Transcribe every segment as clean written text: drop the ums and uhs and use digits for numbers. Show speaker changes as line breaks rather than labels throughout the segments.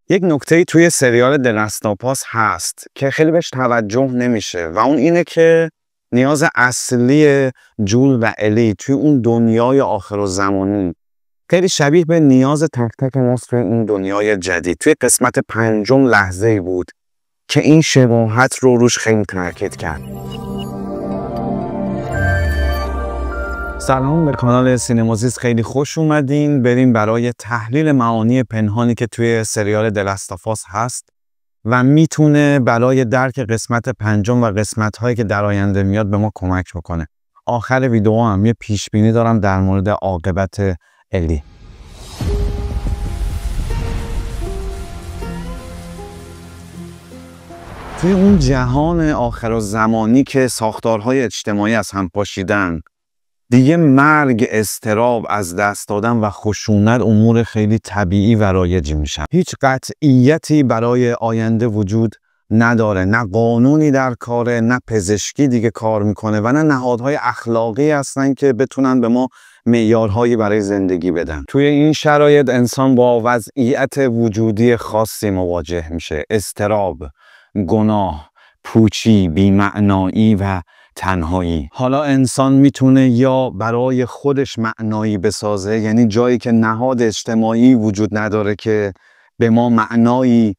یک نکته توی سریال دلستاپاس هست که خیلی بهش توجه نمیشه و اون اینه که نیاز اصلی جول و الی توی اون دنیای آخرالزمانی خیلی شبیه به نیاز تک تک ماست توی این دنیای جدید. توی قسمت 5 لحظه‌ای بود که این شباهت رو روش خیلی تاکید کرد. سلام، به کانال سینمازیست خیلی خوش اومدین. بریم برای تحلیل معانی پنهانی که توی سریال دلستاپاس هست و میتونه برای درک قسمت 5 و قسمت هایی که در آینده میاد به ما کمک بکنه. آخر ویدیو هم یه پیش بینی دارم در مورد عاقبت الی. توی اون جهان آخرالزمانی که ساختارهای اجتماعی از هم پاشیدن، دیگه مرگ، اضطراب، از دست دادن و خشونت امور خیلی طبیعی و رایجی میشن. هیچ قطعیتی برای آینده وجود نداره، نه قانونی در کاره، نه پزشکی دیگه کار میکنه و نه نهادهای اخلاقی هستن که بتونن به ما معیارهایی برای زندگی بدن. توی این شرایط انسان با وضعیت وجودی خاصی مواجه میشه: اضطراب، گناه، پوچی، بی‌معنایی و تنهایی. حالا انسان میتونه یا برای خودش معنایی بسازه، یعنی جایی که نهاد اجتماعی وجود نداره که به ما معنایی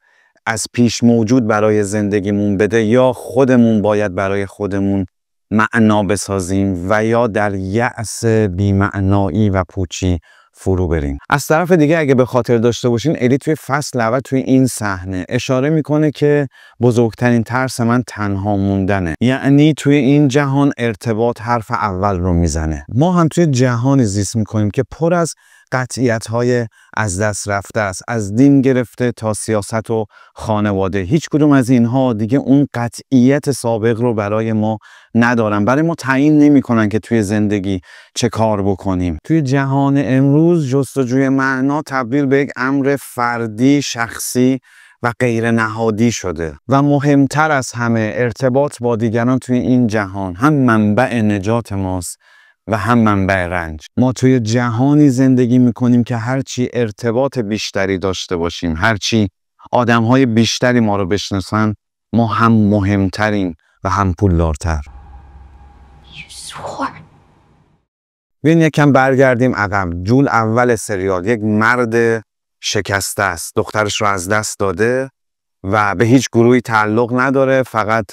از پیش موجود برای زندگیمون بده، یا خودمون باید برای خودمون معنا بسازیم و یا در یأس بی‌معنایی و پوچی فرو بریم. از طرف دیگه اگه به خاطر داشته باشین، الی توی فصل اول توی این صحنه اشاره میکنه که بزرگترین ترس من تنها موندنه. یعنی توی این جهان ارتباط حرف اول رو میزنه. ما هم توی جهانی زیست میکنیم که پر از قطعیت‌های از دست رفته است، از دین گرفته تا سیاست و خانواده. هیچ کدوم از اینها دیگه اون قطعیت سابق رو برای ما ندارن، برای ما تعیین نمی‌کنن که توی زندگی چه کار بکنیم. توی جهان امروز جستجوی معنا تبدیل به یک امر فردی، شخصی و غیر نهادی شده و مهمتر از همه ارتباط با دیگران توی این جهان هم منبع نجات ماست و هم منبع رنج. ما توی جهانی زندگی میکنیم که هرچی ارتباط بیشتری داشته باشیم، هرچی آدمهای بیشتری ما رو بشناسن، ما هم مهمترین و هم پولدارتر. بیاین یکم برگردیم عقب. جول اول سریال یک مرد شکسته است، دخترش رو از دست داده و به هیچ گروهی تعلق نداره، فقط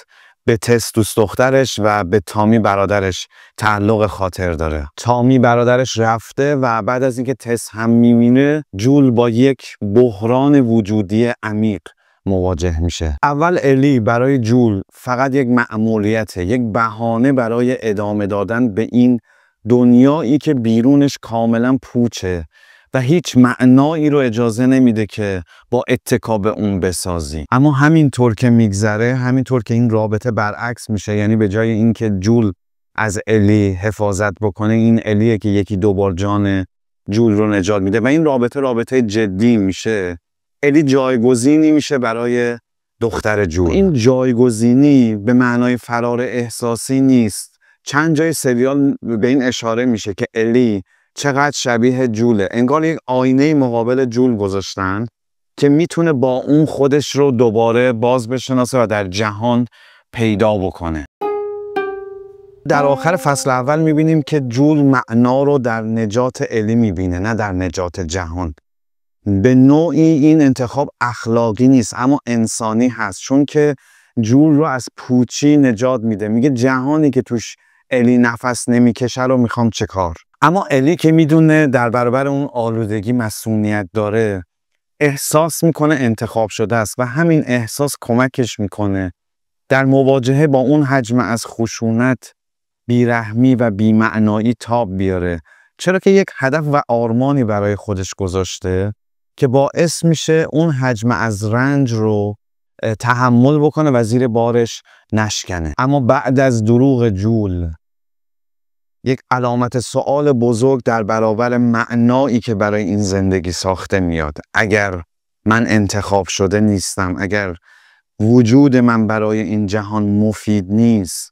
به تس دوست دخترش و به تامی برادرش تعلق خاطر داره. تامی برادرش رفته و بعد از اینکه تس هم میبینه، جول با یک بحران وجودی عمیق مواجه میشه. اول الی برای جول فقط یک مأموریته، یک بهانه برای ادامه دادن به این دنیایی که بیرونش کاملا پوچه و هیچ معنایی رو اجازه نمیده که با اتکا به اون بسازی. اما همینطور که میگذره، همینطور که این رابطه برعکس میشه، یعنی به جای اینکه جول از الی حفاظت بکنه، این الیه که یکی دوبار جان جول رو نجات میده و این رابطه جدی میشه. الی جایگزینی میشه برای دختر جول. این جایگزینی به معنای فرار احساسی نیست. چند جای سریال به این اشاره میشه که الی چقدر شبیه جوله. انگار یک آینه مقابل جول گذاشتن که میتونه با اون خودش رو دوباره باز بشناسه و در جهان پیدا بکنه. در آخر فصل اول میبینیم که جول معنا رو در نجات الی میبینه، نه در نجات جهان. به نوعی این انتخاب اخلاقی نیست اما انسانی هست، چون که جول رو از پوچی نجات میده. میگه جهانی که توش الی نفس نمیکشه رو میخوام چه کار. اما الی که میدونه در برابر اون آلودگی مسئولیت داره، احساس میکنه انتخاب شده است و همین احساس کمکش میکنه در مواجهه با اون حجم از خشونت، بیرحمی و بی‌معنایی تاب بیاره، چرا که یک هدف و آرمانی برای خودش گذاشته که باعث میشه اون حجم از رنج رو تحمل بکنه و زیر بارش نشکنه. اما بعد از دروغ جول، یک علامت سوال بزرگ در برابر معنایی که برای این زندگی ساخته میاد. اگر من انتخاب شده نیستم، اگر وجود من برای این جهان مفید نیست،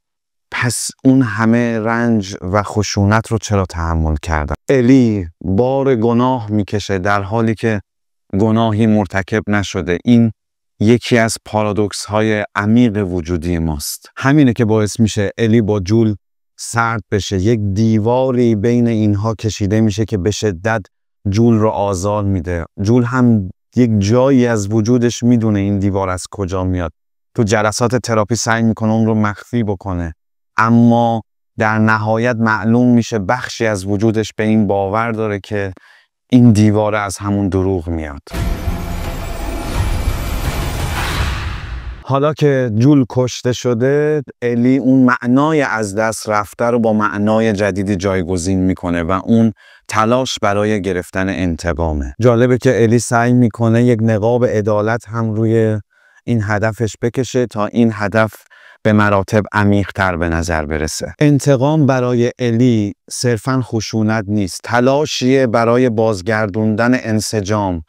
پس اون همه رنج و خشونت رو چرا تحمل کردم؟ الی بار گناه میکشه در حالی که گناهی مرتکب نشده. این یکی از پارادوکس های عمیق وجودی ماست. همینه که باعث میشه الی با جول سرد بشه. یک دیواری بین اینها کشیده میشه که به شدت جول رو آزار میده. جول هم یک جایی از وجودش میدونه این دیوار از کجا میاد. تو جلسات تراپی سعی میکنه اون رو مخفی بکنه، اما در نهایت معلوم میشه بخشی از وجودش به این باور داره که این دیوار از همون دروغ میاد. حالا که جول کشته شده، الی اون معنای از دست رفته رو با معنای جدیدی جایگزین میکنه و اون تلاش برای گرفتن انتقامه. جالبه که الی سعی میکنه یک نقاب عدالت هم روی این هدفش بکشه تا این هدف به مراتب عمیق‌تر به نظر برسه. انتقام برای الی صرفاً خشونت نیست، تلاشیه برای بازگردوندن انسجام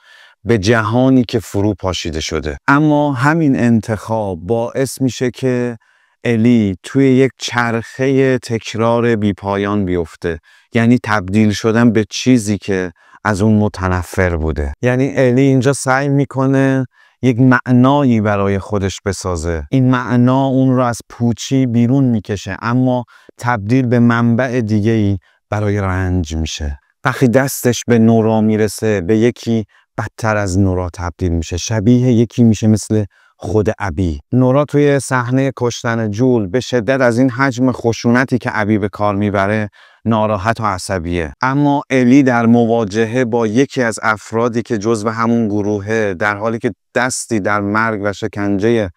به جهانی که فرو پاشیده شده. اما همین انتخاب باعث میشه که الی توی یک چرخه تکرار بیپایان بیفته، یعنی تبدیل شدن به چیزی که از اون متنفر بوده. یعنی الی اینجا سعی میکنه یک معنایی برای خودش بسازه. این معنا اون رو از پوچی بیرون میکشه، اما تبدیل به منبع دیگه‌ای برای رنج میشه. وقتی دستش به نورا میرسه، به یکی بدتر از نورا تبدیل میشه. شبیه یکی میشه مثل خود ابی. نورا توی صحنه کشتن جول به شدت از این حجم خشونتی که ابی به کار میبره ناراحت و عصبیه. اما الی در مواجهه با یکی از افرادی که جزو همون گروهه، در حالی که دستی در مرگ و شکنجه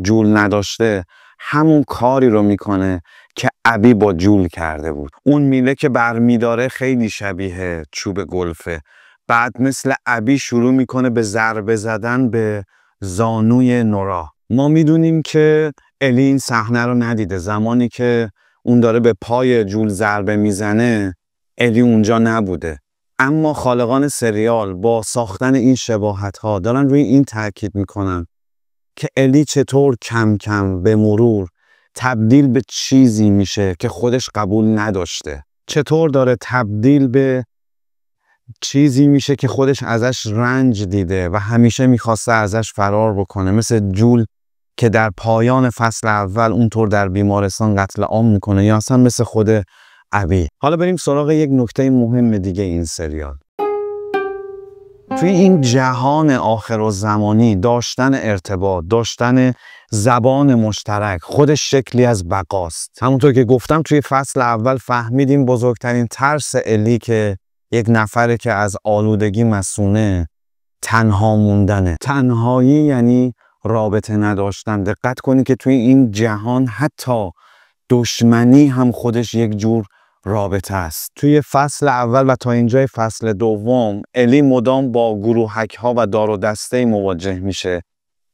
جول نداشته، همون کاری رو میکنه که ابی با جول کرده بود. اون میله که برمیداره خیلی شبیه چوب گلفه. بعد مثل ابی شروع میکنه به ضربه زدن به زانوی نورا. ما میدونیم که الی این صحنه رو ندیده. زمانی که اون داره به پای جول ضربه میزنه، الی اونجا نبوده. اما خالقان سریال با ساختن این شباهت ها دارن روی این تاکید میکنن که الی چطور کم کم به مرور تبدیل به چیزی میشه که خودش قبول نداشته. چطور داره تبدیل به چیزی میشه که خودش ازش رنج دیده و همیشه میخواسته ازش فرار بکنه، مثل جول که در پایان فصل اول اونطور در بیمارستان قتل عام میکنه، یا اصلا مثل خود ابی. حالا بریم سراغ یک نکته مهم دیگه این سریال. توی این جهان آخرالزمانی داشتن ارتباط، داشتن زبان مشترک خودش شکلی از بقاست. همونطور که گفتم توی فصل اول فهمیدیم بزرگترین ترس الی که یک نفره که از آلودگی مسونه تنها موندنه. تنهایی یعنی رابطه نداشتن. دقت کنی که توی این جهان حتی دشمنی هم خودش یک جور رابطه است. توی فصل اول و تا اینجای فصل دوم الی مدام با گروهک ها و دار و دسته مواجه میشه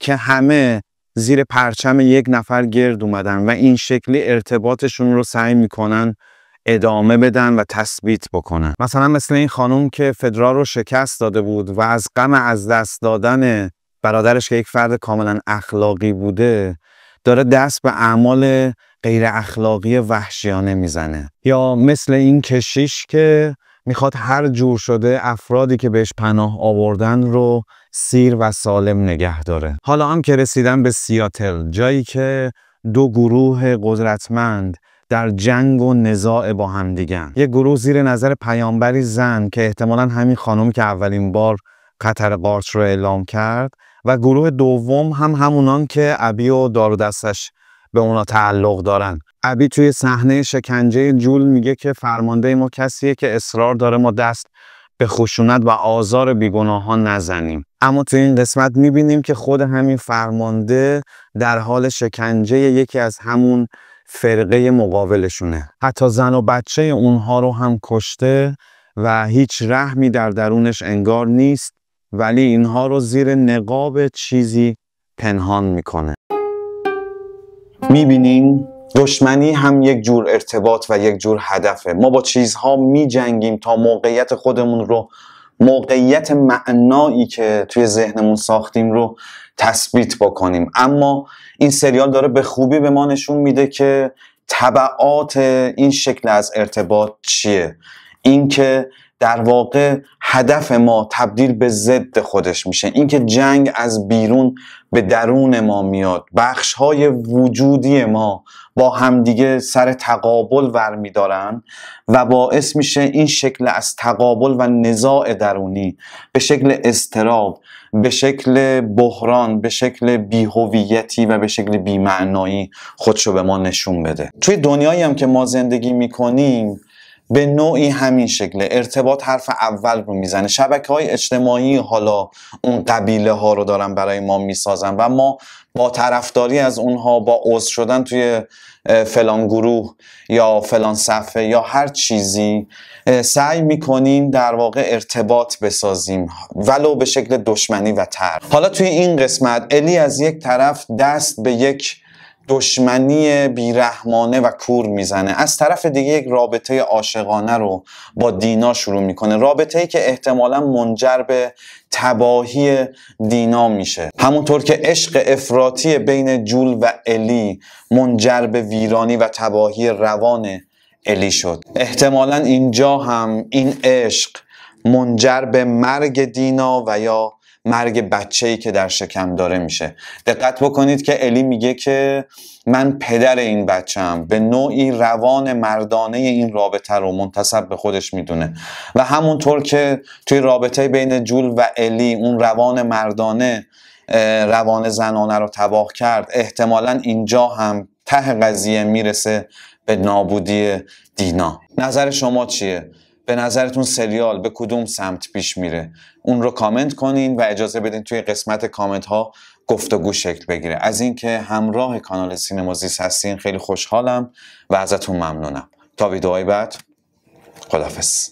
که همه زیر پرچم یک نفر گرد اومدن و این شکلی ارتباطشون رو سعی میکنن ادامه بدن و تثبیت بکنن. مثلا مثل این خانم که فدرا رو شکست داده بود و از غم از دست دادن برادرش که یک فرد کاملا اخلاقی بوده داره دست به اعمال غیر اخلاقی وحشیانه میزنه. یا مثل این کشیش که میخواد هر جور شده افرادی که بهش پناه آوردن رو سیر و سالم نگه داره. حالا هم که رسیدن به سیاتل، جایی که دو گروه قدرتمند در جنگ و نزاع با هم دیگن. یک گروه زیر نظر پیامبری زن که احتمالاً همین خانم که اولین بار خطر قارچ رو اعلام کرد، و گروه دوم هم همونان که ابی و دار و دستش به اونا تعلق دارن. ابی توی صحنه شکنجه جول میگه که فرمانده ما کسیه که اصرار داره ما دست به خشونت و آزار بیگناهان نزنیم. اما توی این قسمت میبینیم که خود همین فرمانده در حال شکنجه یکی از همون فرقه مقابلشونه. حتی زن و بچه اونها رو هم کشته و هیچ رحمی در درونش انگار نیست، ولی اینها رو زیر نقاب چیزی پنهان میکنه. میبینین دشمنی هم یک جور ارتباط و یک جور هدفه. ما با چیزها میجنگیم تا موقعیت خودمون رو، موقعیت معنایی که توی ذهنمون ساختیم رو تثبیت بکنیم. اما این سریال داره به خوبی به ما نشون میده که تبعات این شکل از ارتباط چیه. این که در واقع هدف ما تبدیل به ضد خودش میشه. اینکه جنگ از بیرون به درون ما میاد، بخش‌های وجودی ما با همدیگه سر تقابل برمی‌دارن و باعث میشه این شکل از تقابل و نزاع درونی به شکل اضطراب، به شکل بحران، به شکل بی‌هویتی و به شکل بی‌معنایی خودشو به ما نشون بده. توی دنیایی هم که ما زندگی میکنیم به نوعی همین شکل ارتباط حرف اول رو میزنه. شبکه‌های اجتماعی حالا اون قبیله ها رو دارن برای ما میسازن و ما با طرفداری از اونها، با عضو شدن توی فلان گروه یا فلان صفحه یا هر چیزی سعی میکنیم در واقع ارتباط بسازیم، ولو به شکل دشمنی و طرد. حالا توی این قسمت الی از یک طرف دست به یک دشمنی بیرحمانه و کور میزنه، از طرف دیگه یک رابطه عاشقانه رو با دینا شروع میکنه، رابطه‌ای که احتمالاً منجر به تباهی دینا میشه، همونطور که عشق افراطی بین جول و الی منجر به ویرانی و تباهی روان الی شد. احتمالاً اینجا هم این عشق منجر به مرگ دینا و یا مرگ بچه‌ای که در شکم داره میشه. دقت بکنید که الی میگه که من پدر این بچه‌ام، به نوعی روان مردانه این رابطه رو منتسب به خودش میدونه و همونطور که توی رابطه بین جول و الی اون روان مردانه روان زنانه رو تباه کرد، احتمالاً اینجا هم ته قضیه میرسه به نابودی دینا. نظر شما چیه؟ به نظرتون سریال به کدوم سمت پیش میره؟ اون رو کامنت کنین و اجازه بدین توی قسمت کامنت ها گفتگو شکل بگیره. از اینکه همراه کانال سینمازیست هستین خیلی خوشحالم و ازتون ممنونم. تا ویدئوهای بعد، خداحافظ.